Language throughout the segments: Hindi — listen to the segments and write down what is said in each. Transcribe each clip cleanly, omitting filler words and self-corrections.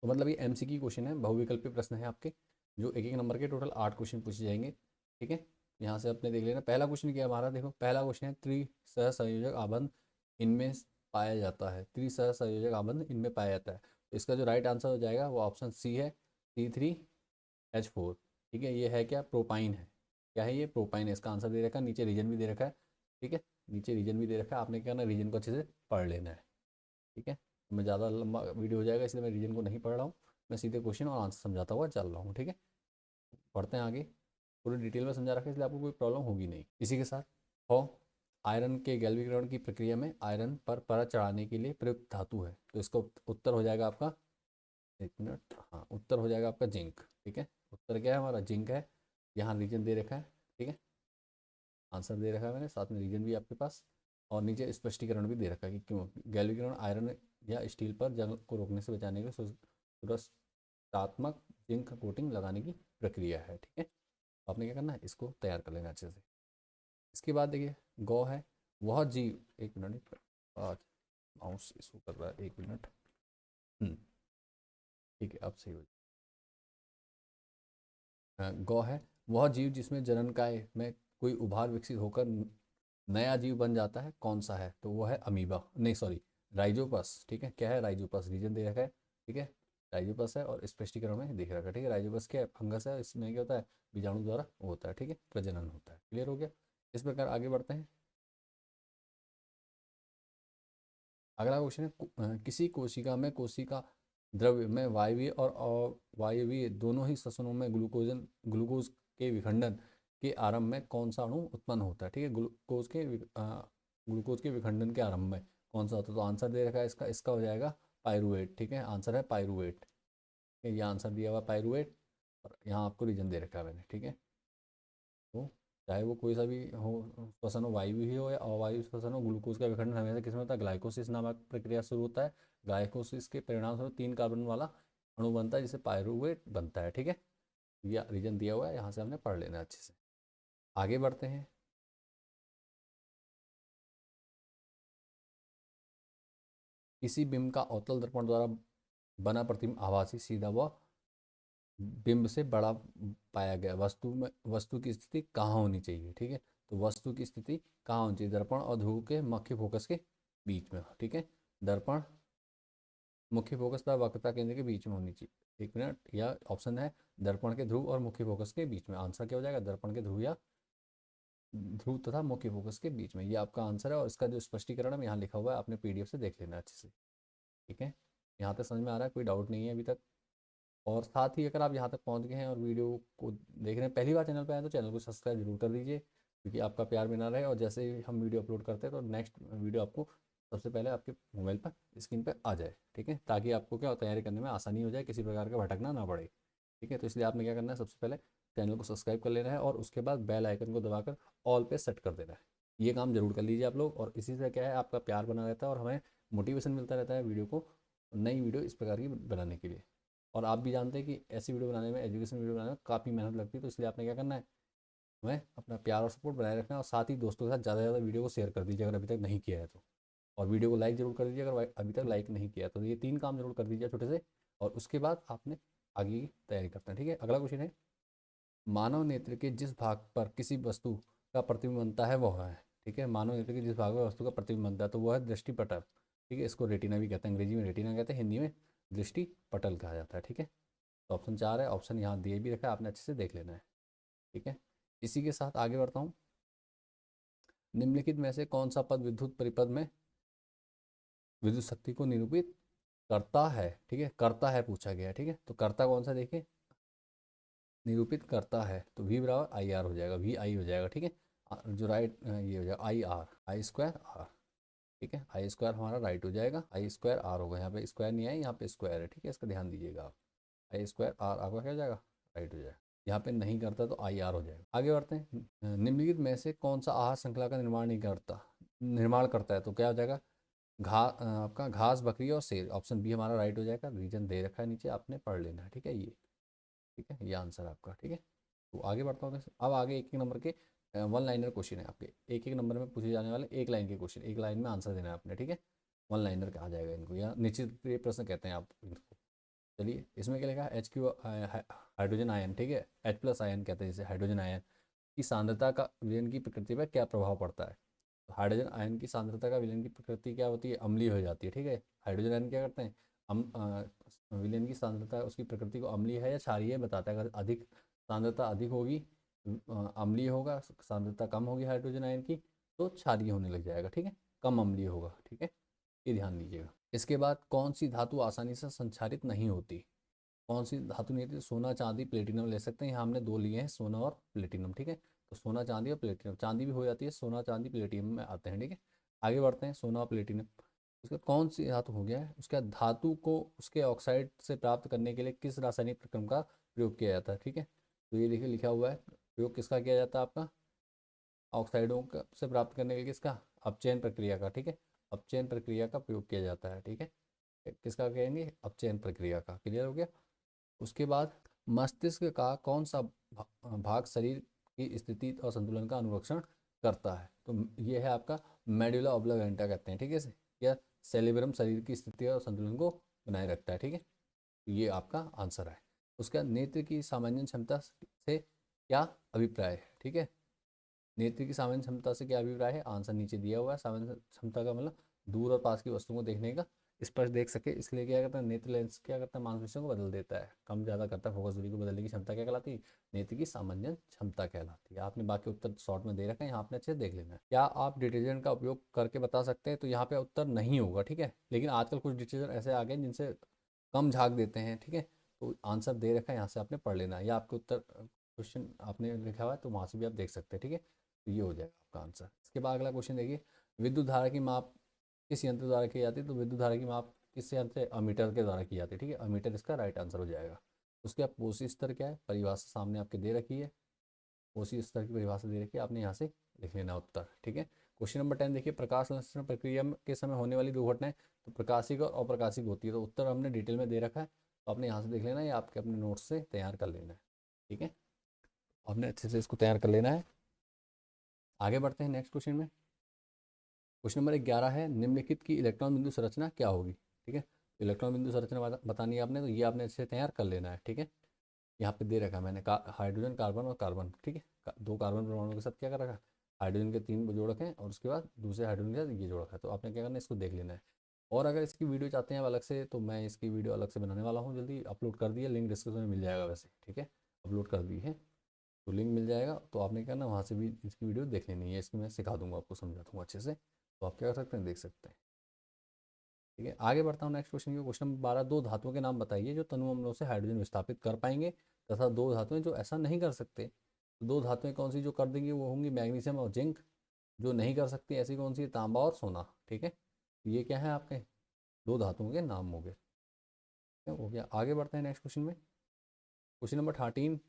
तो मतलब ये एमसीक्यू क्वेश्चन है, बहुविकल्पीय प्रश्न है आपके, जो एक एक नंबर के टोटल 8 क्वेश्चन पूछे जाएंगे। ठीक है, यहाँ से अपने देख लेना। पहला क्वेश्चन क्या है हमारा, देखो पहला क्वेश्चन है त्रिसहसंयोजक आबंध इनमें पाया जाता है। त्रिसहसंयोजक आबंध इनमें पाया जाता है, तो इसका जो राइट आंसर हो जाएगा वो ऑप्शन सी है, C3H4। ठीक है, ये है क्या, प्रोपाइन है। क्या है ये, प्रोपाइन है। इसका आंसर दे रखा है, नीचे रीजन भी दे रखा है। ठीक है, नीचे रीजन भी दे रखा है, आपने क्या करना है, रीजन को अच्छे से पढ़ लेना है। ठीक है, मैं ज़्यादा लंबा वीडियो हो जाएगा इसलिए मैं रीजन को नहीं पढ़ रहा हूँ, मैं सीधे क्वेश्चन और आंसर समझाता हुआ चल रहा हूँ। ठीक है, पढ़ते हैं आगे। पूरी डिटेल में समझा रखा है इसलिए आपको कोई प्रॉब्लम होगी नहीं। इसी के साथ हो, आयरन के गैल्वीकरण की प्रक्रिया में आयरन पर परत चढ़ाने के लिए प्रयुक्त धातु है, तो इसका उत्तर हो जाएगा आपका, एक मिनट, हाँ उत्तर हो जाएगा आपका जिंक। ठीक है, उत्तर क्या है हमारा, जिंक है। यहाँ रीजन दे रखा है। ठीक है, आंसर दे रखा है मैंने, साथ में रीजन भी आपके पास, और नीचे स्पष्टीकरण भी दे रखा है कि क्यों गैल्वीकरण आयरन या स्टील पर जंग को रोकने से बचाने के लिए सुरक्षात्मक जिंक कोटिंग लगाने की प्रक्रिया है। ठीक है, तो आपने क्या करना है, इसको तैयार कर लेना अच्छे से। इसके बाद देखिए, गौ है वह जीव, एक मिनट, आज माउस इसको कर रहा है, एक मिनट। ठीक है, अब सही हो गौ है वह जीव जिसमें जननकाय में कोई उभार विकसित होकर नया जीव बन जाता है, कौन सा है, तो वो है अमीबा, नहीं सॉरी, राइजोपस। ठीक है, क्या है, राइजोपस, रीजन दे रखा है। ठीक है, राइजोपस है, और स्पष्टीकरण में देख रखा है। ठीक है, राइजोपस क्या है, फंगस है, इसमें क्या होता है, बीजाणु द्वारा वो होता है। ठीक है, प्रजनन होता है। क्लियर हो गया। इस प्रकार आगे बढ़ते हैं। अगला क्वेश्चन है किसी कोशिका में कोशिका द्रव्य में वायवीय और अवायवीय दोनों ही श्वसनों में ग्लूकोज के विखंडन के आरंभ में कौन सा अणु उत्पन्न होता है। ठीक है, ग्लूकोज के विखंडन के आरंभ में कौन सा होता है, तो आंसर दे रखा है इसका, इसका हो जाएगा पायरुवेट। ठीक है, आंसर है पायरुवेट। ये आंसर दिया हुआ पायरुवेट, और यहाँ आपको रीजन दे रखा है मैंने। ठीक है, तो चाहे वो कोई सा भी हो, श्वसन हो, वायु ही हो या अवायु श्वसन हो, ग्लूकोज का विखंडन हमेशा किसमें होता है, ग्लाइकोसिस नामक प्रक्रिया शुरू होता है। ग्लाइकोसिस के परिणाम स्वरूप 3 कार्बन वाला अणु बनता है जिसे पायरुवेट बनता है। ठीक है, यह रीजन दिया हुआ है, यहाँ से हमने पढ़ लेना है अच्छे से। आगे बढ़ते हैं। किसी बिंब का अवतल दर्पण द्वारा बना प्रतिबिंब आभासी सीधा व बिंब से बड़ा पाया गया, वस्तु की स्थिति कहाँ होनी चाहिए। ठीक है, तो वस्तु की स्थिति कहाँ होनी चाहिए, दर्पण और ध्रुव के मुख्य फोकस के बीच में। ठीक है, दर्पण मुख्य फोकस तथा वक्रता केंद्र के बीच में होनी चाहिए। एक मिनट, या ऑप्शन है दर्पण के ध्रुव और मुख्य फोकस के बीच में। आंसर क्या हो जाएगा, दर्पण के ध्रुव या ध्रुव तथा मुख्य फोकस के बीच में, ये आपका आंसर है। और इसका जो स्पष्टीकरण है यहाँ लिखा हुआ है, आपने पीडीएफ से देख लेना अच्छे से। ठीक है, यहाँ तक समझ में आ रहा है, कोई डाउट नहीं है अभी तक। और साथ ही अगर आप यहाँ तक पहुँच गए हैं और वीडियो को देख रहे हैं, पहली बार चैनल पर आए तो चैनल को सब्सक्राइब जरूर कर दीजिए, क्योंकि आपका प्यार बना रहे। और जैसे ही हम वीडियो अपलोड करते हैं तो नेक्स्ट वीडियो आपको सबसे पहले आपके मोबाइल पर स्क्रीन पर आ जाए। ठीक है, ताकि आपको क्या तैयारी करने में आसानी हो जाए, किसी प्रकार का भटकना ना पड़े। ठीक है, तो इसलिए आपने क्या करना है, सबसे पहले चैनल को सब्सक्राइब कर लेना है, और उसके बाद बेल आइकन को दबाकर ऑल पे सेट कर देना है। ये काम जरूर कर लीजिए आप लोग, और इसी से क्या है, आपका प्यार बना रहता है और हमें मोटिवेशन मिलता रहता है वीडियो को, नई वीडियो इस प्रकार की बनाने के लिए। और आप भी जानते हैं कि ऐसी वीडियो बनाने में, एजुकेशन वीडियो बनाने में काफ़ी मेहनत लगती है, तो इसलिए आपने क्या करना है, हमें अपना प्यार और सपोर्ट बनाए रखना है। और साथ ही दोस्तों के साथ ज़्यादा से ज़्यादा वीडियो को शेयर कर दीजिए अगर अभी तक नहीं किया है तो, और वीडियो को लाइक जरूर कर दीजिए अगर अभी तक लाइक नहीं किया है तो। ये 3 काम जरूर कर दीजिए छोटे से, और उसके बाद आपने आगे की तैयारी करते हैं। ठीक है, अगला क्वेश्चन है, मानव नेत्र के जिस भाग पर किसी वस्तु का प्रतिबिंब बनता है वह है। ठीक है, मानव नेत्र के जिस भाग पर वस्तु का प्रतिबिंब बनता है तो वह है दृष्टिपटल। ठीक है, इसको रेटिना भी कहते हैं, अंग्रेजी में रेटिना कहते हैं, हिंदी में दृष्टिपटल कहा जाता है। ठीक है, तो ऑप्शन 4 है, ऑप्शन यहाँ दिए भी रखा है, आपने अच्छे से देख लेना है। ठीक है, इसी के साथ आगे बढ़ता हूँ। निम्नलिखित में से कौन सा पद विद्युत परिपथ में विद्युत शक्ति को निरूपित करता है। ठीक है, करता है पूछा गया है। ठीक है, तो करता कौन सा, देखिए निरूपित करता है, तो V बराबर आई आर हो जाएगा, वी आई हो जाएगा। ठीक है, जो राइट ये हो जाएगा I R, I square R. ठीक है, आई स्क्वायर हमारा राइट हो जाएगा, आई स्क्वायर आर होगा, यहाँ पे स्क्वायर नहीं है, यहाँ पे स्क्वायर है। ठीक है, इसका ध्यान दीजिएगा आप, आई स्क्वायर आर आपका क्या हो जाएगा, राइट हो जाएगा। यहाँ पे नहीं करता तो आई आर हो जाएगा। आगे बढ़ते हैं। निम्नलिखित में से कौन सा आहार श्रृंखला का निर्माण नहीं करता, निर्माण करता है, तो क्या हो जाएगा, आपका घास, बकरी और शेर। ऑप्शन बी हमारा राइट हो जाएगा, रीजन दे रखा है नीचे, आपने पढ़ लेना है। ठीक है, ये ठीक है, ये आंसर है आपका। ठीक है, तो आगे बढ़ता हूँ। अब आगे एक एक नंबर के वन लाइनर क्वेश्चन है आपके, एक एक नंबर में पूछे जाने वाले एक लाइन के क्वेश्चन, एक लाइन में आंसर देना है आपने। ठीक है, वन लाइनर कहा जाएगा इनको, या निश्चित प्रिय प्रश्न कहते हैं आप इनको। चलिए इसमें क्या लिखा है, HQ हाइड्रोजन आयन, ठीक है, H+ आयन कहते हैं जिसे, हाइड्रोजन आयन की सांद्रता का विलयन की प्रकृति पर क्या प्रभाव पड़ता है। तो हाइड्रोजन आयन की सांद्रता का विलयन की प्रकृति क्या होती है, अम्लीय हो जाती है, ठीक है। हाइड्रोजन आयन क्या करते हैं, विलयन की सांद्रता उसकी प्रकृति को अम्लीय है या क्षारीय बताता है। अगर अधिक सांद्रता अधिक होगी अम्लीय होगा, सांद्रता कम होगी हाइड्रोजन आयन की तो क्षारीय होने लग जाएगा, ठीक है, कम अम्लीय होगा, ठीक है, ये ध्यान दीजिएगा। इसके बाद कौन सी धातु आसानी से संक्षारित नहीं होती, कौन सी धातु नहीं होती, सोना चांदी प्लेटिनम ले सकते हैं, यहाँ हमने दो लिए हैं, सोना और प्लेटिनम, ठीक है। तो सोना चांदी और प्लेटिनम, चांदी भी हो जाती है, सोना चांदी प्लेटिनम में आते हैं, ठीक है। आगे बढ़ते हैं, सोना और प्लेटिनम, उसका कौन सी धातु हो गया है, उसका धातु को उसके ऑक्साइड से प्राप्त करने के लिए किस रासायनिक प्रक्रम का प्रयोग किया जाता है, ठीक है। तो ये देखिए लिखा हुआ है, प्रयोग किसका किया जाता है आपका, ऑक्साइडों का से प्राप्त करने के लिए किसका, अपचयन प्रक्रिया का, ठीक है, अपचयन प्रक्रिया का प्रयोग किया जाता है, ठीक है। किसका कहेंगे, अपचयन प्रक्रिया का, क्लियर हो गया। उसके बाद मस्तिष्क का कौन सा भाग शरीर की स्थिति और संतुलन का अनुरक्षण करता है, तो ये है आपका मेडुला ऑब्लांगेटा कहते हैं, ठीक है, या सेरिब्रम शरीर की स्थिति और संतुलन को बनाए रखता है, ठीक है। तो ये आपका आंसर है। उसका नेत्र की सामान्य क्षमता से क्या अभिप्राय है, ठीक है, नेत्र की सामान्य क्षमता से क्या अभिप्राय है, आंसर नीचे दिया हुआ है। सामान्य क्षमता का मतलब दूर और पास की वस्तुओं को देखने का स्पष्ट देख सके, इसलिए क्या करता है, नेत्र लेंस क्या करता है, मांसपेशियों को बदल देता है, कम ज़्यादा करता है, फोकस दूरी को बदलने की क्षमता क्या कहलाती है, नेत्र की सामान्य क्षमता कहलाती है। आपने बाकी उत्तर शॉर्ट में दे रखा है, यहाँ आपने अच्छे से देख लेना है। क्या आप डिटर्जेंट का उपयोग करके बता सकते हैं, तो यहाँ पे उत्तर नहीं होगा, ठीक है, लेकिन आजकल कुछ डिटर्जेंट ऐसे आ गए जिनसे कम झाग देते हैं, ठीक है। तो आंसर दे रखा है, यहाँ से आपने पढ़ लेना है, या आपके उत्तर क्वेश्चन आपने लिखा हुआ है तो वहाँ से भी आप देख सकते हैं, ठीक है। तो ये हो जाएगा आपका आंसर। इसके बाद अगला क्वेश्चन देखिए, विद्युत धारा की माप किस यंत्र द्वारा की जाती है, तो विद्युत धारा की माप किस यंत्र से, अमीटर के द्वारा की जाती है, ठीक है, अमीटर इसका राइट आंसर हो जाएगा। उसके बाद पोषी स्तर क्या है, परिभाषा सामने आपके दे रखी है, पोषी स्तर की परिभाषा दे रखी है, आपने यहाँ से लिख लेना उत्तर, ठीक है। क्वेश्चन नंबर 10 देखिए, प्रकाश संश्लेषण प्रक्रिया के समय होने वाली दुर्घटनाएं, तो प्रकाशिक और अप्रकाशिक होती है, तो उत्तर हमने डिटेल में दे रखा है, तो आपने यहाँ से देख लेना है या आपके अपने नोट्स से तैयार कर लेना है, ठीक है, आपने अच्छे से इसको तैयार कर लेना है। आगे बढ़ते हैं नेक्स्ट क्वेश्चन में। क्वेश्चन नंबर 11 है, निम्नलिखित की इलेक्ट्रॉन बिंदु संरचना क्या होगी, ठीक है। इलेक्ट्रॉन बिंदु संरचना बतानी है आपने, तो ये आपने अच्छे से तैयार कर लेना है, ठीक है। यहाँ पे दे रखा है मैंने हाइड्रोजन कार्बन और कार्बन, ठीक है, दो कार्बन परमाणु के साथ क्या कर रखा है, हाइड्रोजन के 3 जोड़ रखे हैं और उसके बाद दूसरे हाइड्रोजन के साथ ये जोड़ रखा है, तो आपने क्या करना है, इसको देख लेना है। और अगर इसकी वीडियो चाहते हैं अलग से, तो मैं इसकी वीडियो अलग से बनाने वाला हूँ, जल्दी अपलोड कर दिया, लिंक डिस्क्रिप्शन में मिल जाएगा वैसे, ठीक है, अपलोड कर दी है, तो लिंक मिल जाएगा, तो आपने क्या करना वहाँ से भी इसकी वीडियो देख लेनी है, इसकी मैं सिखा दूंगा आपको, समझा दूंगा अच्छे से, तो आप क्या कर सकते हैं, देख सकते हैं, ठीक है। आगे बढ़ता हूँ नेक्स्ट क्वेश्चन की, क्वेश्चन नंबर 12, दो धातुओं के नाम बताइए जो तनु अम्लों से हाइड्रोजन विस्थापित कर पाएंगे, तथा दो धातुएं जो ऐसा नहीं कर सकते। तो दो धातुएं कौन सी जो कर देंगी, वो होंगी मैग्नीशियम और जिंक। जो नहीं कर सकती ऐसी कौन सी, तांबा और सोना, ठीक है। ये क्या है आपके दो धातुओं के नाम हो गए, ठीक है, हो गया। आगे बढ़ते हैं नेक्स्ट क्वेश्चन में, क्वेश्चन नंबर 13,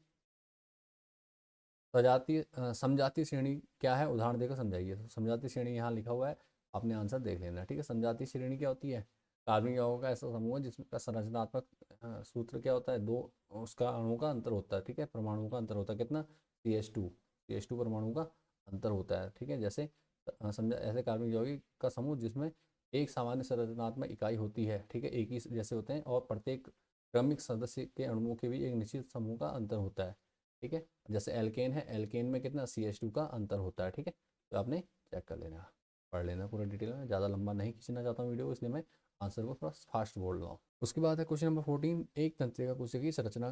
सजातीय समजातीय श्रेणी क्या है, उदाहरण देकर समझाइए। तो समजातीय श्रेणी यहाँ लिखा हुआ है, आपने आंसर देख लेना है, ठीक है। समजातीय श्रेणी क्या होती है, कार्बनिक यौगों का ऐसा समूह है जिसका संरचनात्मक सूत्र क्या होता है, दो उसका अणुओं का अंतर होता है, ठीक है, परमाणुओं का अंतर होता है कितना, CH2 परमाणु का अंतर होता है, ठीक है। जैसे समझा, ऐसे कार्बनिक यौगिक का समूह जिसमें एक सामान्य संरचनात्मक इकाई होती है, ठीक है, एक ही जैसे होते हैं, और प्रत्येक क्रमिक सदस्य के अणुओं के भी एक निश्चित समूह का अंतर होता है, ठीक है। जैसे एल्केन है, एल्केन में कितना CH2 का अंतर होता है, ठीक है। तो आपने चेक कर लेना, पढ़ लेना पूरा डिटेल में, ज़्यादा लंबा नहीं खींचना चाहता हूँ वीडियो को, इसलिए मैं आंसर को थोड़ा फास्ट बोल रहा हूँ। उसके बाद है क्वेश्चन नंबर 14, एक तंत्रिका कोशिका की संरचना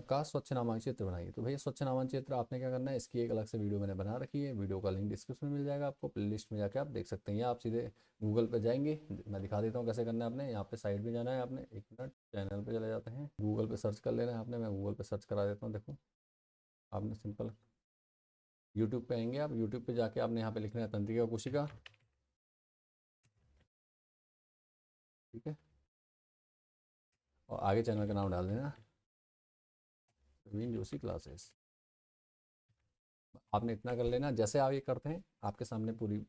का स्वच्छ नामांकित चित्र बनाइए। तो भैया स्वच्छ नामांकित चित्र आपने क्या करना है, इसकी एक अलग से वीडियो मैंने बना रखी है, वीडियो का लिंक डिस्क्रिप्शन में मिल जाएगा, आपको प्लेलिस्ट में जाकर आप देख सकते हैं, या आप सीधे गूगल पर जाएंगे, मैं दिखा देता हूँ कैसे करना है। आपने यहाँ पे साइड में जाना है, आपने 1 मिनट चैनल पर चले जाते हैं, गूगल पर सर्च कर लेना है आपने, मैं गूगल पर सर्च करा देता हूँ, देखो आपने सिंपल यूट्यूब पे आएंगे, आप यूट्यूब पे जाके आपने यहाँ पे लिखना है तंत्रिका कोशिका, ठीक है, और आगे चैनल का नाम डाल देना प्रवीण जोशी क्लासेस। आपने इतना कर लेना, जैसे आप ये करते हैं आपके सामने पूरी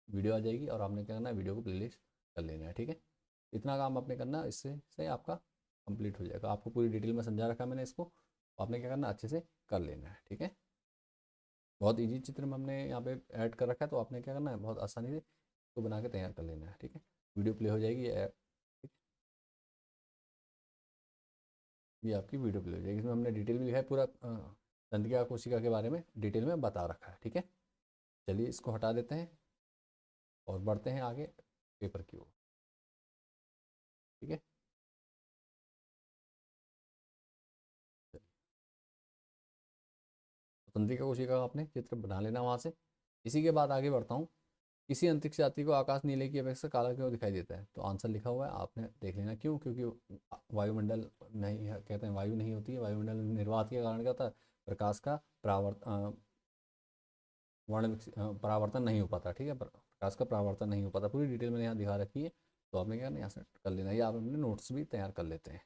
वीडियो आ जाएगी, और आपने क्या करना है, वीडियो को प्लेलिस्ट कर लेना है, ठीक है। इतना काम आपने करना, इससे से आपका कंप्लीट हो जाएगा। आपको पूरी डिटेल में समझा रखा है मैंने इसको, आपने क्या करना, अच्छे से कर लेना है, ठीक है। बहुत इजी चित्र में हमने यहाँ पे ऐड कर रखा है, तो आपने क्या करना है, बहुत आसानी से इसको बना के तैयार कर लेना है, ठीक है। वीडियो प्ले हो जाएगी, ये आपकी वीडियो प्ले हो जाएगी। इसमें हमने डिटेल भी लिखा है पूरा, तंत्रिका कोशिका के बारे में डिटेल में बता रखा है। ठीक है, चलिए इसको हटा देते हैं और बढ़ते हैं आगे पेपर की ओर। ठीक है, तंत्रिका कोशिका का आपने चित्र बना लेना वहाँ से। इसी के बाद आगे बढ़ता हूँ। किसी अंतरिक्ष यात्री को आकाश नीले की अपेक्षा काला क्यों दिखाई देता है? तो आंसर लिखा हुआ है, आपने देख लेना क्यों। क्योंकि वायुमंडल नहीं है, कहते हैं वायु नहीं होती है, वायुमंडल निर्वात के कारण क्या होता है, प्रकाश का परावर्तन नहीं हो पाता। ठीक है, प्रकाश का परावर्तन नहीं हो पाता। पूरी डिटेल मैंने यहाँ दिखा रखी है, तो आपने क्या करना, यहाँ से कर लेना, या आप अपने नोट्स भी तैयार कर लेते हैं।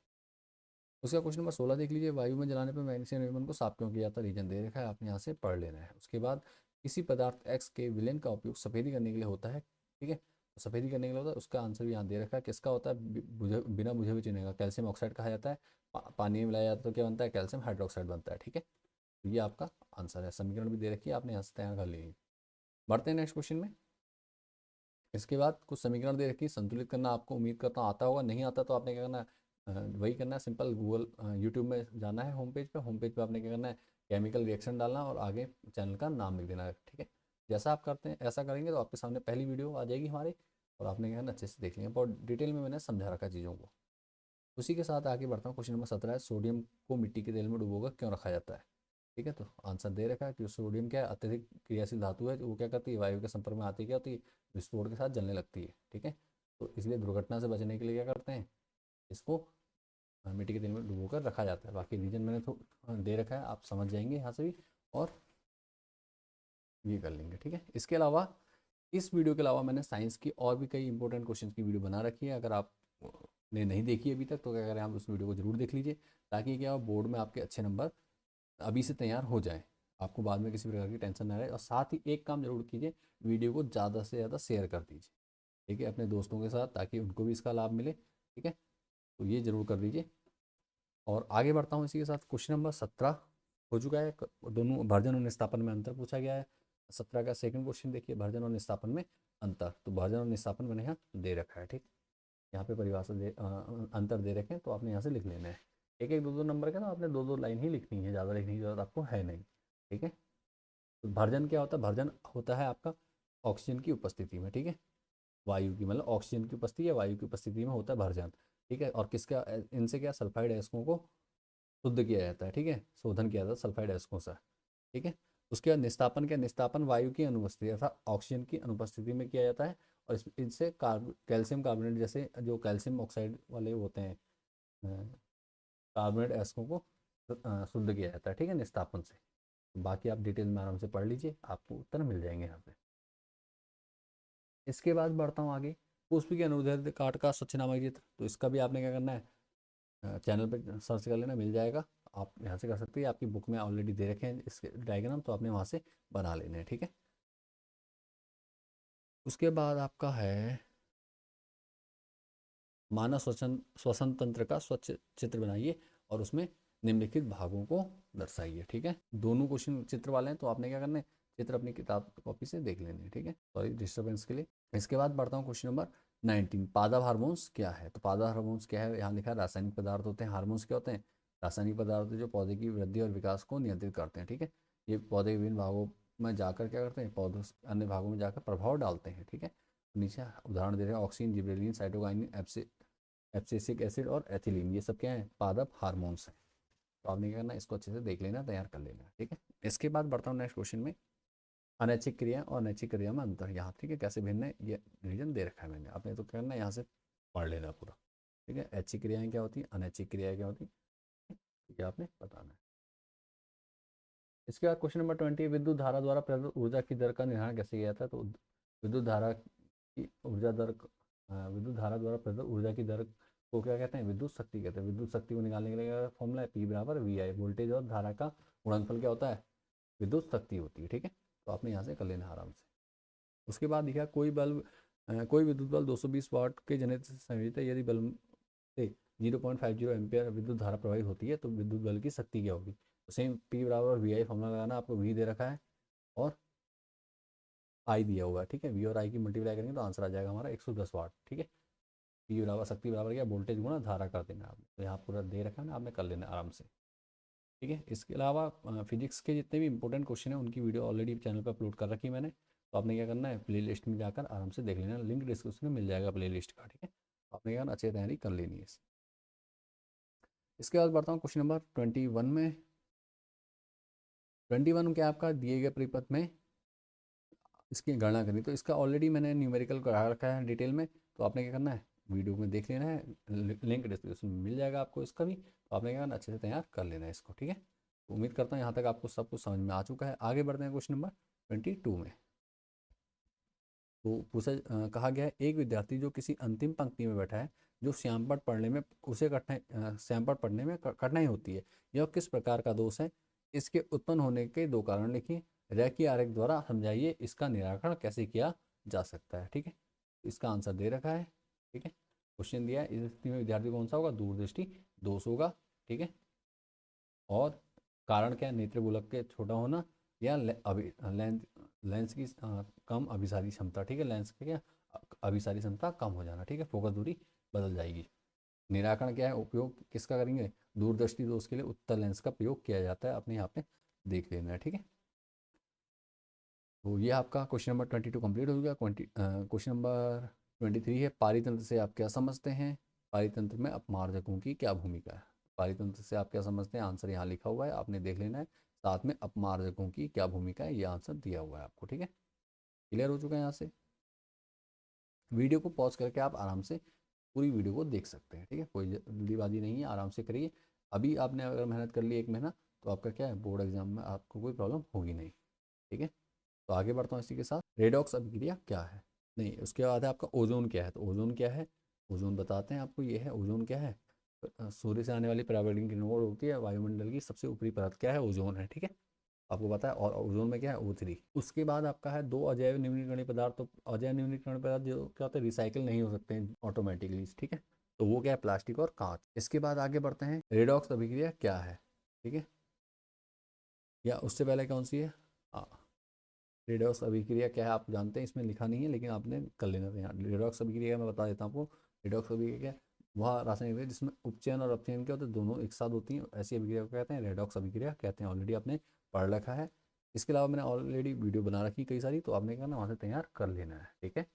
उसका क्वेश्चन नंबर 16 देख लीजिए। वायु में जलाने पर मैग्नीशियम एनमोन को साफ क्यों किया जाता है? रीजन दे रखा है, आपने यहाँ से पढ़ लेना है। उसके बाद किसी पदार्थ एक्स के विलेन का उपयोग सफेदी करने के लिए होता है। ठीक है, तो सफेदी करने के लिए होता है, उसका आंसर भी यहाँ दे रखा है। किसका होता है? बिना बुझे हुए चुनेगा कैल्शियम ऑक्साइड कहा जाता है। पानी में मिलाया जाता है तो क्या बनता है? कैल्शियम हाइड्रोक्साइड बनता है। ठीक है, तो ये आपका आंसर है। समीकरण भी दे रखी है, आपने यहाँ से तैयार कर ली। बढ़ते हैं नेक्स्ट क्वेश्चन में। इसके बाद कुछ समीकरण दे रखी है, संतुलित करना आपको उम्मीद करता हूँ आता होगा। नहीं आता तो आपने क्या करना है, वही करना है, सिंपल गूगल यूट्यूब में जाना है, होम पेज पे आपने क्या करना है, केमिकल रिएक्शन डालना और आगे चैनल का नाम लिख देना है। ठीक है, जैसा आप करते हैं ऐसा करेंगे तो आपके सामने पहली वीडियो आ जाएगी हमारी, और आपने क्या करना, अच्छे से देख लेंगे। बहुत डिटेल में मैंने समझा रखा चीज़ों को। उसी के साथ आगे बढ़ता हूँ। क्वेश्चन नंबर 17 है, सोडियम को मिट्टी के तेल में डुबोकर क्यों रखा जाता है? ठीक है, तो आंसर दे रखा है कि सोडियम क्या है, अत्यधिक क्रियाशील धातु है, जो वो क्या करती है, वायु के संपर्क में आती है, क्या होती है, विस्फोट के साथ जलने लगती है। ठीक है, तो इसलिए दुर्घटना से बचने के लिए क्या करते हैं, इसको मिट्टी के तेल में डुबोकर रखा जाता है। बाकी रीजन मैंने तो दे रखा है, आप समझ जाएंगे यहाँ से भी, और ये कर लेंगे। ठीक है, इसके अलावा इस वीडियो के अलावा मैंने साइंस की और भी कई इंपॉर्टेंट क्वेश्चन की वीडियो बना रखी है। अगर आप ने नहीं देखी अभी तक तो क्या करें, आप उस वीडियो को जरूर देख लीजिए, ताकि क्या बोर्ड में आपके अच्छे नंबर अभी से तैयार हो जाए, आपको बाद में किसी प्रकार की टेंशन ना रहे। और साथ ही एक काम जरूर कीजिए, वीडियो को ज़्यादा से ज़्यादा शेयर कर दीजिए। ठीक है, अपने दोस्तों के साथ, ताकि उनको भी इसका लाभ मिले। ठीक है, तो ये जरूर कर दीजिए। और आगे बढ़ता हूँ इसी के साथ। क्वेश्चन नंबर 17 हो चुका है। दोनों भर्जन और निस्तापन में अंतर पूछा गया है। 17 का सेकंड क्वेश्चन देखिए, भर्जन और निस्तापन में अंतर। तो भर्जन और निस्तापन मैंने यहाँ दे रखा है। ठीक, यहाँ पे परिभाषा अंतर दे रखे हैं, तो आपने यहाँ से लिख लेना है। एक एक दो दो नंबर का ना, आपने दो दो लाइन ही लिखनी है, ज़्यादा लिखने की जरूरत आपको है नहीं। ठीक है, तो भर्जन क्या होता है? भर्जन होता है आपका ऑक्सीजन की उपस्थिति में। ठीक है, वायु की, मतलब ऑक्सीजन की उपस्थिति या वायु की उपस्थिति में होता है भर्जन। ठीक है, और किसका, इनसे क्या, सल्फाइड एस्कों को शुद्ध किया जाता है। ठीक है, शोधन किया जाता है सल्फाइड एस्कों से। ठीक है, उसके बाद निस्तापन, क्या, निस्तापन वायु की अनुपस्थिति अर्थात ऑक्सीजन की अनुपस्थिति में किया जाता है। और इनसे कैल्शियम कार्बोनेट जैसे जो कैल्शियम ऑक्साइड वाले होते हैं, कार्बोनेट एस्कों को शुद्ध किया जाता है। ठीक है, निस्तापन से। बाकी आप डिटेल में आराम से पढ़ लीजिए, आपको उत्तर मिल जाएंगे यहाँ पे। इसके बाद बढ़ता हूँ आगे। पुष्प की अनुदैर्ध्य काट का स्वच्छनामक चित्र, तो इसका भी आपने क्या करना है, चैनल पे सर्च कर लेना, मिल जाएगा। आप यहाँ से कर सकते हैं, आपकी बुक में ऑलरेडी दे रखे हैं इसके डायग्राम, तो आपने वहाँ से बना लेने हैं। ठीक है, उसके बाद आपका है मानव श्वसन तंत्र का स्वच्छ चित्र बनाइए और उसमें निम्नलिखित भागों को दर्शाइए। ठीक है, दोनों क्वेश्चन चित्र वाले हैं, तो आपने क्या करना है, चित्र अपनी किताब कॉपी से देख लेने हैं। ठीक है, सॉरी डिस्टर्बेंस के लिए। इसके बाद बढ़ता हूँ क्वेश्चन नंबर 19, पादप हार्मोन्स क्या है? तो पादप हार्मोन्स क्या है, यहाँ लिखा है रासायनिक पदार्थ होते हैं। हार्मोन्स क्या होते हैं? रासायनिक पदार्थ होते हैं जो पौधे की वृद्धि और विकास को नियंत्रित करते हैं। ठीक है, ये पौधे के विभिन्न भागों में जाकर क्या करते हैं, पौधों अन्य भागों में जाकर प्रभाव डालते हैं। ठीक है, नीचे उदाहरण दे रहे हैं, oxygen, gibberellin, cytokinin, abscisic acid और एथिलीन, ये सब क्या है, पादप हार्मोन्स हैं। तो आपने क्या करना है, इसको अच्छे से देख लेना, तैयार कर लेना। ठीक है, इसके बाद बढ़ता हूँ नेक्स्ट क्वेश्चन में। अनैच्छिक क्रिया और नैच्छिक क्रिया में अंतर, यहाँ ठीक है कैसे भिन्न है, ये रीजन दे रखा है मैंने, आपने तो क्या करना है, यहाँ से पढ़ लेना पूरा। ठीक है, ऐच्छिक क्रियाएं क्या होती हैं, अनैच्छिक क्रियाएं क्या होती हैं, ये आपने बताना है। इसके बाद क्वेश्चन नंबर 20, विद्युत धारा द्वारा प्रदत्त ऊर्जा की दर का निर्धारण कैसे किया जाता है? तो विद्युत धारा की ऊर्जा दर, विद्युत धारा द्वारा प्रदत्त ऊर्जा की दर को क्या कहते हैं, विद्युत शक्ति कहते हैं। विद्युत शक्ति को निकालने के लिए फॉर्मूला है P बराबर VI, वोल्टेज और धारा का गुणनफल क्या होता है, विद्युत शक्ति होती है। ठीक है, तो आपने यहाँ से कर लेना आराम से। उसके बाद लिखा कोई विद्युत बल 220 वाट के जनरेटर से संयोजित है, यदि बल से 0.50 एम्पियर विद्युत धारा प्रवाहित होती है तो विद्युत बल की शक्ति क्या होगी? तो सेम P बराबर VI फॉर्मूला लगाना, आपको V दे रखा है और I दिया हुआ है। ठीक है, V और I की मल्टीप्लाई करेंगे तो आंसर आ जाएगा हमारा 110 वाट। ठीक है, पी बराबर शक्ति बराबर क्या, वोल्टेज गुणा धारा कर देना आपने। तो यहाँ पूरा दे रखा है ना, आपने कर लेना आराम से, ठीक है। इसके अलावा फिजिक्स के जितने भी इंपॉर्टेंट क्वेश्चन हैं उनकी वीडियो ऑलरेडी चैनल पर अपलोड कर रखी है मैंने। तो आपने क्या करना है, प्ले लिस्ट में जाकर आराम से देख लेना, लिंक डिस्क्रिप्शन में मिल जाएगा प्ले लिस्ट का, ठीक है। तो आपने क्या करना, अच्छी तैयारी कर लेनी है। इसके बाद बढ़ता हूँ क्वेश्चन नंबर 21 में। 21 क्या आपका दिए गए परिपथ में इसकी गणना करनी। तो इसका ऑलरेडी मैंने न्यूमेरिकल करा रखा है डिटेल में। तो आपने क्या करना है, वीडियो में देख लेना है, लिंक डिस्क्रिप्शन में मिल जाएगा आपको इसका भी। तो आपने क्या करना, अच्छे से तैयार कर लेना है इसको, ठीक है। तो उम्मीद करता हूँ यहाँ तक आपको सब कुछ समझ में आ चुका है। आगे बढ़ते हैं क्वेश्चन नंबर 22 में। तो कहा गया है, एक विद्यार्थी जो किसी अंतिम पंक्ति में बैठा है, जो श्यामपट्ट पढ़ने में उसे श्यामपट्ट पढ़ने में कठिनाई होती है, यह किस प्रकार का दोष है। इसके उत्पन्न होने के दो कारण लिखिए, रेखीय आरेख द्वारा समझाइए, इसका निराकरण कैसे किया जा सकता है, ठीक है। इसका आंसर दे रखा है, ठीक है। क्वेश्चन दिया है, इस स्थिति में विद्यार्थी कौन सा होगा, दूरदृष्टि दोष होगा, ठीक है। और कारण क्या है, नेत्रगोलक के छोटा होना या लेंस की कम अभिसारी क्षमता, ठीक है। लेंस की क्या अभिसारी क्षमता कम हो जाना, ठीक है, फोकस दूरी बदल जाएगी। निराकरण क्या है, उपयोग किसका करेंगे, दूरदृष्टि दोष के लिए उत्तल लेंस का प्रयोग किया जाता है, अपने यहाँ पे देख लेना है, ठीक है। तो ये आपका क्वेश्चन नंबर 22 कंप्लीट हो गया। क्वेश्चन नंबर 23 है, पारितंत्र से आप क्या समझते हैं, पारितंत्र में अपमार्जकों की क्या भूमिका है। पारितंत्र से आप क्या समझते हैं, आंसर यहाँ लिखा हुआ है, आपने देख लेना है। साथ में अपमार्जकों की क्या भूमिका है, ये आंसर दिया हुआ है आपको, ठीक है। क्लियर हो चुका है यहाँ से। वीडियो को पॉज करके आप आराम से पूरी वीडियो को देख सकते हैं, ठीक है। कोई जल्दीबाजी नहीं है, आराम से करिए। अभी आपने अगर मेहनत कर ली 1 महीना, तो आपका क्या है, बोर्ड एग्जाम में आपको कोई प्रॉब्लम होगी नहीं, ठीक है। तो आगे बढ़ता हूँ इसी के साथ, रेडॉक्स अभिक्रिया क्या है। नहीं, उसके बाद है आपका ओजोन क्या है। तो ओजोन क्या है, ओजोन बताते हैं आपको, ये है ओजोन क्या है, सूर्य से आने वाली पराबैंगनी किरणों होती है, वायुमंडल की सबसे ऊपरी परत क्या है, ओजोन है, ठीक है, आपको पता है। और ओजोन में क्या है, O3। उसके बाद आपका है दो अजैव निम्नीकरणीय पदार्थ। तो अजैव निम्नीकरणीय पदार्थ जो क्या होते हैं, रिसाइकिल नहीं हो सकते हैं ऑटोमेटिकली, ठीक है। तो वो क्या है, प्लास्टिक और कांच। इसके बाद आगे बढ़ते हैं, रेडॉक्स अभिक्रिया क्या है, ठीक है, या उससे पहले कौन सी है, हाँ, रेडॉक्स अभिक्रिया क्या है आप जानते हैं, इसमें लिखा नहीं है लेकिन आपने कर लेना था यहाँ। रेडॉक्स अभिक्रिया मैं बता देता हूँ आपको। रेडॉक्स अभिक्रिया क्या है, वह रासायनिक अभिक्रिया जिसमें उपचयन और अपचयन क्या होते हैं, दोनों एक साथ होती हैं, ऐसी अभिक्रिया को कहते हैं रेडॉक्स अभिक्रिया कहते हैं। ऑलरेडी आपने पढ़ रखा है। इसके अलावा मैंने ऑलरेडी वीडियो बना रखी कई सारी, तो आपने क्या करना, वहाँ से तैयार कर लेना है, ठीक है।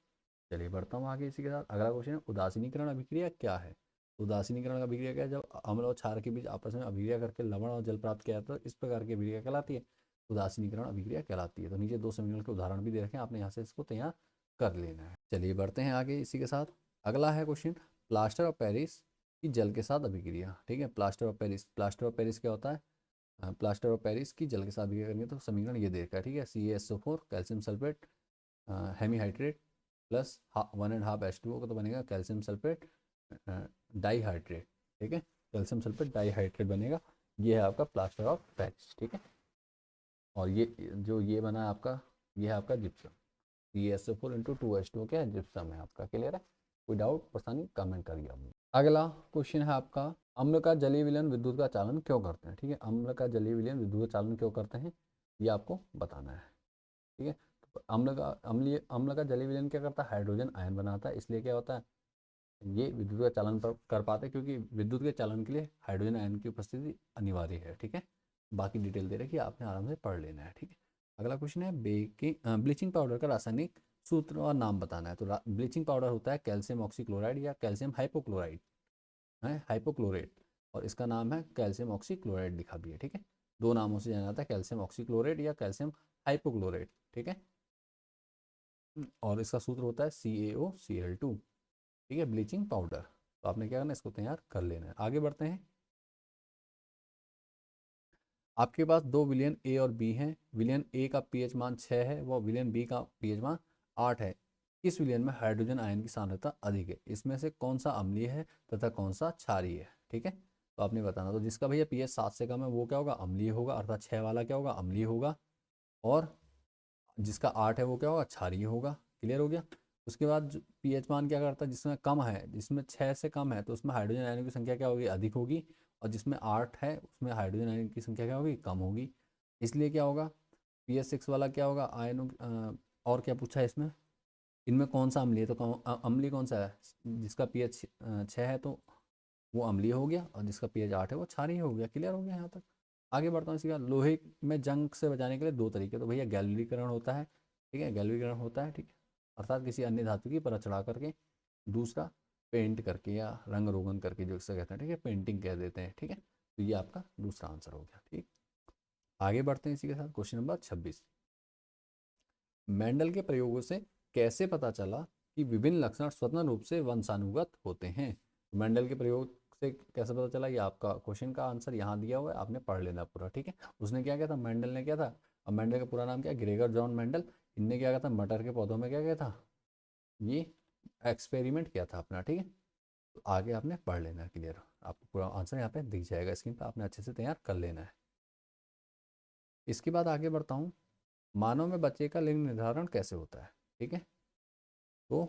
चलिए बढ़ता हूँ आगे। इसी के साथ अगला क्वेश्चन है, उदासीनीकरण अभिक्रिया क्या है। उदासीनीकरण अभिक्रिया क्या है, जब अम्ल और क्षार के बीच आपस में अभिक्रिया करके लवण और जल प्राप्त किया जाता है, तो इस प्रकार की अभिक्रिया कहलाती है, उदासीनीकरण अभिक्रिया कहलाती है। तो नीचे 2 समीकरण के उदाहरण भी दे रखे हैं, आपने यहाँ से इसको तैयार कर लेना है। चलिए बढ़ते हैं आगे इसी के साथ। अगला है क्वेश्चन, प्लास्टर ऑफ पेरिस की जल के साथ अभिक्रिया, ठीक है। Plaster of Paris, plaster of Paris क्या होता है, प्लास्टर ऑफ पेरिस की जल के साथ अभिक्रिया करनी है, तो समीकरण ये दे रखा है, ठीक है। CaSO4 calcium sulphate hemihydrate plus 1.5H2O का, तो बनेगा कैल्शियम सल्फेट डाईहाइड्रेट, ठीक है। कैल्शियम सल्फेट डाईहाइड्रेट बनेगा। ये है आपका प्लास्टर ऑफ पेरिस, ठीक है। और ये जो ये बना है आपका, ये है आपका जिप्सम। CaSO4 इंटू 2H2O क्या है, जिप्सम है आपका। क्लियर है, कोई डाउट परेशानी कमेंट करिए आप। अगला क्वेश्चन है आपका, अम्ल का जलीय विलयन विद्युत का चालन क्यों करते हैं, ठीक है। अम्ल का जलीय विलयन विद्युत का चालन क्यों करते हैं, ये आपको बताना है, ठीक है। तो अम्ल का जलीय विलयन क्या करता है, हाइड्रोजन आयन बनाता है, इसलिए क्या होता है, ये विद्युत का चालन पर कर पाते हैं, क्योंकि विद्युत के चालन के लिए हाइड्रोजन आयन की उपस्थिति अनिवार्य है, ठीक है। बाकी डिटेल दे रखी है, आपने आराम से पढ़ लेना है, ठीक है। अगला क्वेश्चन है, ब्लीचिंग पाउडर का रासायनिक सूत्र और नाम बताना है। तो ब्लीचिंग पाउडर होता है कैल्शियम ऑक्सीक्लोराइड या कैल्शियम हाइपोक्लोराइड है, हाइपोक्लोरेट, और इसका नाम है कैल्शियम ऑक्सीक्लोराइड लिखा भी है, ठीक है। दो नामों से जाना जाता है, कैल्शियम ऑक्सीक्लोराइड या कैल्शियम हाइपोक्लोराइड, ठीक है। और इसका सूत्र होता है CaOCl2, ठीक है, ब्लीचिंग पाउडर। तो आपने क्या करना है, इसको तैयार कर लेना है। आगे बढ़ते हैं, आपके पास दो विलयन ए और बी हैं। विलयन ए का पीएच मान 6 है, व विलयन बी का पीएच मान 8 है। इस विलयन में हाइड्रोजन आयन की सांद्रता अधिक है, इसमें से कौन सा अम्लीय है तथा कौन सा क्षारीय है, ठीक है। तो आपने बताना, तो जिसका भैया पीएच 7 से कम है वो क्या होगा, अम्लीय होगा, अर्थात 6 वाला क्या होगा, अम्लीय होगा। और जिसका 8 है वो क्या होगा, क्षारीय होगा। क्लियर हो गया। उसके बाद पीएच मान क्या करता है, जिसमें कम है, जिसमें 6 से कम है, तो उसमें हाइड्रोजन आयन की संख्या क्या होगी, अधिक होगी। और जिसमें 8 है उसमें हाइड्रोजन आयन की संख्या क्या होगी, कम होगी। इसलिए क्या होगा, पीएच 6 वाला क्या होगा, आयनों और क्या पूछा है इसमें, इनमें कौन सा अम्लीय है, तो अम्लीय कौन सा है, जिसका पीएच 6 है तो वो अम्लीय हो गया, और जिसका पीएच 8 है वो क्षारीय हो गया। क्लियर हो गया यहाँ तक। आगे बढ़ता हूँ इसी का, लोहे में जंग से बचाने के लिए दो तरीके, तो भैया गैल्वनीकरण होता है, ठीक है, गैल्वनीकरण होता है, ठीक है, अर्थात किसी अन्य धातु की परत चढ़ा करके, दूसरा पेंट करके या रंग रोगन करके, जो इसे कहते हैं, ठीक है, पेंटिंग कह देते हैं, ठीक है। तो ये आपका दूसरा आंसर हो गया, ठीक। आगे बढ़ते हैं इसी के साथ, क्वेश्चन नंबर 26। मेंडल के प्रयोगों से कैसे पता चला कि विभिन्न लक्षण स्वतंत्र रूप से वंशानुगत होते हैं। मेंडल के प्रयोग से कैसे पता चला, ये आपका क्वेश्चन का आंसर यहाँ दिया हुआ है, आपने पढ़ लेना पूरा, ठीक है। उसने क्या किया था, मेंडल ने क्या था, अब मेंडल का पूरा नाम क्या है, ग्रेगर जॉन मेंडल। इनने क्या किया था, मटर के पौधों में क्या किया था, ये एक्सपेरिमेंट किया था अपना, ठीक है। तो आगे आपने पढ़ लेना है, क्लियर। आपको पूरा आंसर यहाँ पे दिख जाएगा स्क्रीन पर, आपने अच्छे से तैयार कर लेना है। इसके बाद आगे बढ़ता हूँ, मानव में बच्चे का लिंग निर्धारण कैसे होता है, ठीक है। तो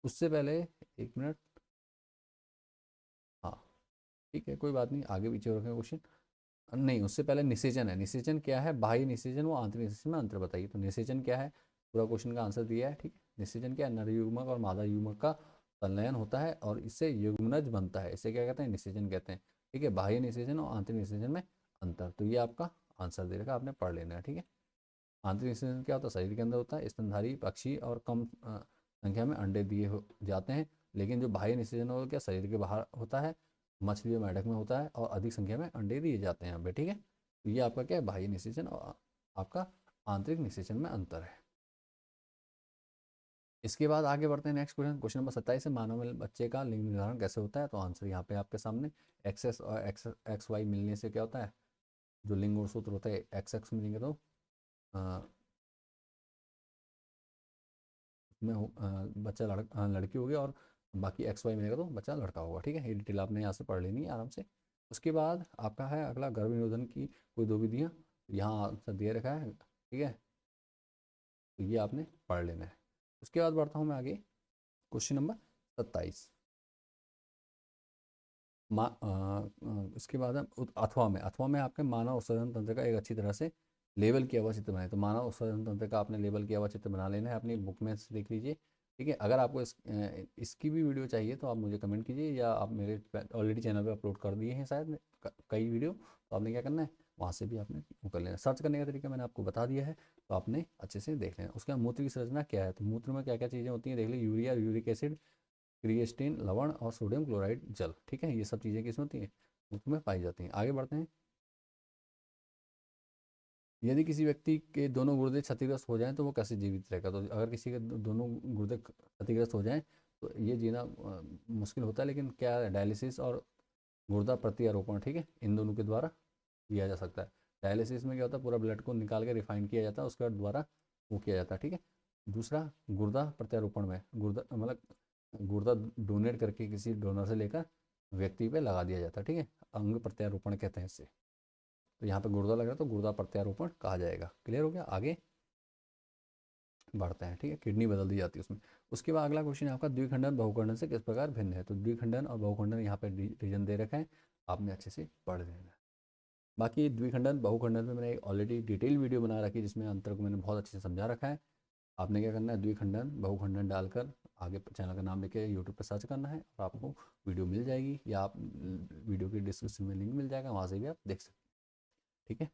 उससे पहले एक मिनट, हाँ ठीक है, कोई बात नहीं, आगे पीछे रखें क्वेश्चन, नहीं उससे पहले निषेचन है। निषेचन क्या है, बाह्य निषेचन वो आंतरिक निषेचन में अंतर बताइए। तो निषेचन क्या है, पूरा क्वेश्चन का आंसर दिया है, ठीक है। निषेचन क्या है, नर युग्मक और मादा युग्मक का संलयन होता है और इससे युग्मनज बनता है, इसे क्या कहते हैं, निषेचन कहते हैं, ठीक है। बाह्य निषेचन और आंतरिक निषेचन में अंतर, तो ये आपका आंसर दे रखा, आपने पढ़ लेना है, ठीक है। आंतरिक निषेचन क्या होता है, शरीर के अंदर होता है, स्तनधारी पक्षी और कम संख्या में अंडे दिए हो जाते हैं। लेकिन जो बाह्य निषेचन होता है, क्या शरीर के बाहर होता है, मछली और मेढक में होता है, और अधिक संख्या में अंडे दिए जाते हैं यहाँ पे, ठीक है। तो ये आपका क्या है, बाह्य निषेचन, और आपका आंतरिक निषेचन में अंतर है। इसके बाद आगे बढ़ते हैं नेक्स्ट क्वेश्चन, क्वेश्चन नंबर 27 है, मानव में बच्चे का लिंग निर्धारण कैसे होता है। तो आंसर यहाँ पे आपके सामने, एक्स और एक्स वाई मिलने से क्या होता है, जो लिंग और सूत्र होता है, एक्स मिलेंगे तो में बच्चा लड़की होगी, और बाकी एक्स वाई मिलेगा तो बच्चा लड़का होगा, ठीक है। ये डिटेल आपने यहाँ से पढ़ लेनी है आराम से। उसके बाद आपका है अगला, गर्भ निरोधन की कोई दो विधियाँ, यहाँ आंसर दिए रखा है, ठीक है, तो ये आपने पढ़ लेना है। उसके बाद बढ़ता हूँ मैं आगे, क्वेश्चन नंबर 27। इसके बाद हम अथवा में आपके मानव उत्सर्जन तंत्र का एक अच्छी तरह से लेबल किया हुआ चित्र बनाए। तो मानव उत्सर्जन तंत्र का आपने लेबल किया हुआ चित्र बना लेना है, अपनी बुक में से देख लीजिए, ठीक है। अगर आपको इसकी भी वीडियो चाहिए तो आप मुझे कमेंट कीजिए, या आप मेरे ऑलरेडी चैनल पे अपलोड कर दिए हैं शायद कई वीडियो, तो आपने क्या करना है, वहाँ से भी आपने वो कर लेना। सर्च करने का तरीका मैंने आपको बता दिया है, तो आपने अच्छे से देख लेना। उसके बाद मूत्र की संरचना क्या है, तो मूत्र में क्या क्या चीज़ें होती हैं देख लीजिए, यूरिया, यूरिक एसिड, क्रिएस्टिन लवण और सोडियम क्लोराइड जल, ठीक है। ये सब चीज़ें किस होती हैं, मूत्र में पाई जाती हैं। आगे बढ़ते हैं, यदि किसी व्यक्ति के दोनों गुर्दे क्षतिग्रस्त हो जाएं तो वो कैसे जीवित रहेगा। तो अगर किसी के दोनों गुर्दे क्षतिग्रस्त हो जाएं तो ये जीना मुश्किल होता है, लेकिन क्या है, डायलिसिस और गुर्दा प्रत्यारोपण, ठीक है, इन दोनों के द्वारा किया जा सकता है। डायलिसिस में क्या होता है, पूरा ब्लड को निकाल के रिफाइन किया जाता है, उसके बाद दोबारा वो किया जाता है, ठीक है। दूसरा, गुर्दा प्रत्यारोपण में गुर्दा मतलब गुर्दा डोनेट करके किसी डोनर से लेकर व्यक्ति पे लगा दिया जाता है, ठीक है, अंग प्रत्यारोपण कहते हैं इसे। तो यहाँ पे गुर्दा लग रहा है तो गुर्दा प्रत्यारोपण कहा जाएगा। क्लियर हो गया, आगे बढ़ते हैं, ठीक है, किडनी बदल दी जाती है उसमें। उसके बाद अगला क्वेश्चन है आपका, द्विखंडन बहुखंडन से किस प्रकार भिन्न है। तो द्विखंडन और बहुखंडन यहाँ पे रीजन दे रखा है, आपने अच्छे से पढ़ लेना है। बाकी द्विखंडन बहुखंडन में मैंने ऑलरेडी डिटेल वीडियो बना रखी है, जिसमें अंतर को मैंने बहुत अच्छे से समझा रखा है। आपने क्या करना है, द्विखंडन बहुखंडन डालकर आगे चैनल का नाम लेके यूट्यूब पर सर्च करना है, और आपको वीडियो मिल जाएगी, या आप वीडियो के डिस्क्रिप्शन में लिंक मिल जाएगा, वहाँ से भी आप देख सकते हैं, ठीक है।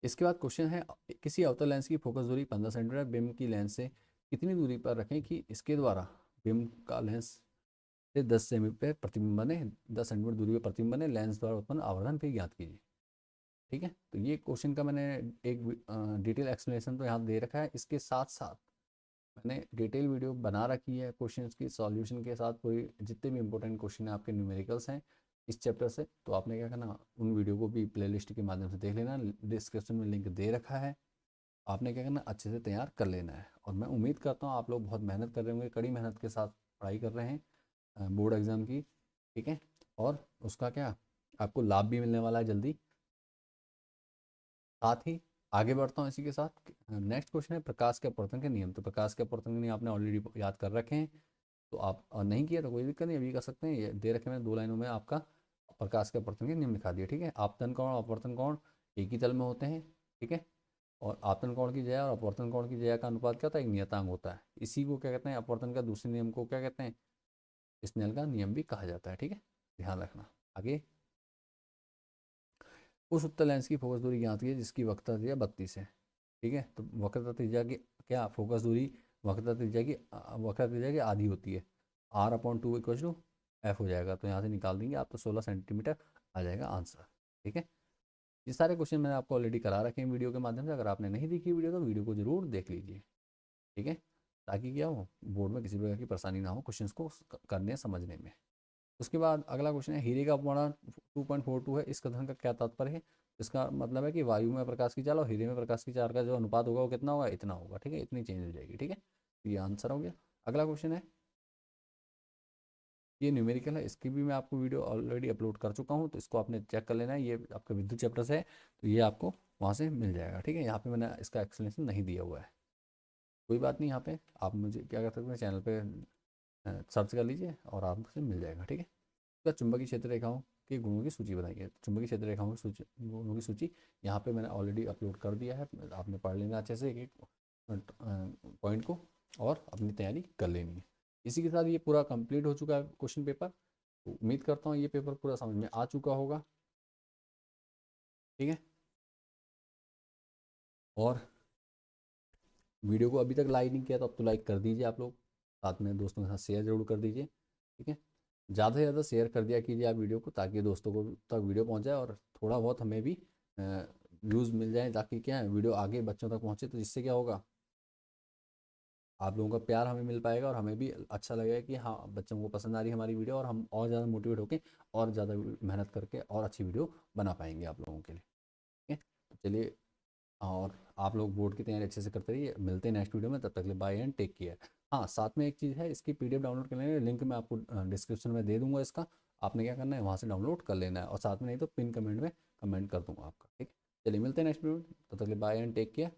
इसके बाद क्वेश्चन है, किसी अवतल लेंस की फोकस दूरी 15 सेंटीमीटर बिम की लेंस से कितनी दूरी पर रखें कि इसके द्वारा बिम का लेंस से 10 सेंटीमीटर प्रतिबिंब बने, 10 सेंटीमीटर दूरी पर प्रतिबिंब बने, लेंस द्वारा उत्पन्न आवर्धन भी ज्ञात कीजिए, ठीक है। तो ये क्वेश्चन का मैंने एक डिटेल एक्सप्लेनेशन तो यहाँ दे रखा है, इसके साथ साथ मैंने डिटेल वीडियो बना रखी है क्वेश्चंस की सॉल्यूशन के साथ, पूरी जितने भी इंपॉर्टेंट क्वेश्चन हैं आपके न्यूमेरिकल्स हैं इस चैप्टर से। तो आपने क्या करना, उन वीडियो को भी प्लेलिस्ट के माध्यम से देख लेना, डिस्क्रिप्शन में लिंक दे रखा है, आपने क्या करना, अच्छे से तैयार कर लेना है। और मैं उम्मीद करता हूँ आप लोग बहुत मेहनत कर रहे होंगे, कड़ी मेहनत के साथ पढ़ाई कर रहे हैं बोर्ड एग्ज़ाम की, ठीक है। और उसका क्या, आपको लाभ भी मिलने वाला है जल्दी। साथ ही आगे बढ़ता हूँ इसी के साथ, नेक्स्ट क्वेश्चन है प्रकाश के अपवर्तन के नियम। तो प्रकाश के अपवर्तन के नियम आपने ऑलरेडी याद कर रखे हैं, तो आप नहीं किया तो कोई दिक्कत नहीं, अभी कर सकते हैं, ये दे रखे मैंने 2 लाइनों में आपका प्रकाश के अपवर्तन के नियम लिखा दिया, ठीक है। आपतन कोण और अपवर्तन कोण एक ही तल में होते हैं, ठीक है। और आपतन कोण की ज्या और अपवर्तन कोण की ज्या का अनुपात क्या होता है, एक नियतांक होता है। इसी को क्या कहते हैं, अपवर्तन का दूसरे नियम को क्या कहते हैं, स्नेल का नियम भी कहा जाता है। ठीक है, ध्यान रखना। आगे, उस उत्तल लेंस की फोकस दूरी ज्ञात की है जिसकी वक्रता त्रिज्या 32 है। ठीक है, तो वक्रता त्रिज्या की क्या फोकस दूरी वक्रता त्रिज्या की आधी होती है। R/2 इक्वल टू F हो जाएगा, तो यहाँ से निकाल देंगे आप, तो 16 सेंटीमीटर आ जाएगा आंसर। ठीक है, ये सारे क्वेश्चन मैंने आपको ऑलरेडी करा रखे हैं वीडियो के माध्यम से। अगर आपने नहीं देखी वीडियो तो वीडियो को जरूर देख लीजिए। ठीक है, ताकि क्या हो, बोर्ड में किसी प्रकार की परेशानी ना हो क्वेश्चंस को करने समझने में। उसके बाद अगला क्वेश्चन है, हीरे का अपमाण 2.42 है, इस कथन का क्या तात्पर्य है। इसका मतलब है कि वायु में प्रकाश की चाल और हीरे में प्रकाश की चाल का जो अनुपात होगा वो कितना होगा, इतना होगा। ठीक है, इतनी चेंज हो जाएगी। ठीक है, तो ये आंसर हो गया। अगला क्वेश्चन है, ये न्यूमेरिकल है, इसकी भी मैं आपको वीडियो ऑलरेडी अपलोड कर चुका हूँ, तो इसको आपने चेक कर लेना है। ये आपका विद्युत चैप्टर से है, तो ये आपको वहाँ से मिल जाएगा। ठीक है, यहाँ पे मैंने इसका एक्सप्लेनेशन नहीं दिया हुआ है, कोई बात नहीं। यहाँ पे आप मुझे क्या कर सकते हैं, चैनल पे सर्च कर लीजिए और आपसे मिल जाएगा। ठीक है, तो चुंबकीय क्षेत्र रेखाओं के गुणों की सूची बताइए। चुंबकीय क्षेत्र रेखाओं की सूची, गुणों की सूची यहाँ पे मैंने ऑलरेडी अपलोड कर दिया है, आपने पढ़ लेना अच्छे से एक एक पॉइंट को, और अपनी तैयारी कर लेनी है। इसी के साथ ये पूरा कंप्लीट हो चुका है क्वेश्चन पेपर। तो उम्मीद करता हूँ ये पेपर पूरा समझ में आ चुका होगा। ठीक है, और वीडियो को अभी तक लाइक नहीं किया तो अब तो लाइक कर दीजिए आप लोग, साथ में दोस्तों के साथ शेयर जरूर कर दीजिए। ठीक है, ज़्यादा से ज़्यादा शेयर कर दिया कीजिए आप वीडियो को, ताकि दोस्तों को तक वीडियो पहुंच जाए और थोड़ा बहुत हमें भी व्यूज़ मिल जाए, ताकि क्या है, वीडियो आगे बच्चों तक पहुंचे। तो जिससे क्या होगा, आप लोगों का प्यार हमें मिल पाएगा और हमें भी अच्छा लगेगा कि हाँ, बच्चों को पसंद आ रही है हमारी वीडियो, और हम और ज़्यादा मोटिवेट होकर और ज़्यादा मेहनत करके और अच्छी वीडियो बना पाएंगे आप लोगों के लिए। ठीक है, तो चलिए, और आप लोग बोर्ड की तैयारी अच्छे से करते रहिए। मिलते हैं नेक्स्ट वीडियो में, तब तक के लिए बाय एंड टेक केयर। हाँ, साथ में एक चीज़ है, इसकी पीडीएफ डाउनलोड करने के लिंक मैं आपको डिस्क्रिप्शन में दे दूंगा इसका। आपने क्या करना है, वहाँ से डाउनलोड कर लेना है, और साथ में नहीं तो पिन कमेंट में कमेंट कर दूंगा आपका। ठीक है, चलिए मिलते हैं नेक्स्ट वीडियो में, तब तक के लिए बाय एंड टेक केयर।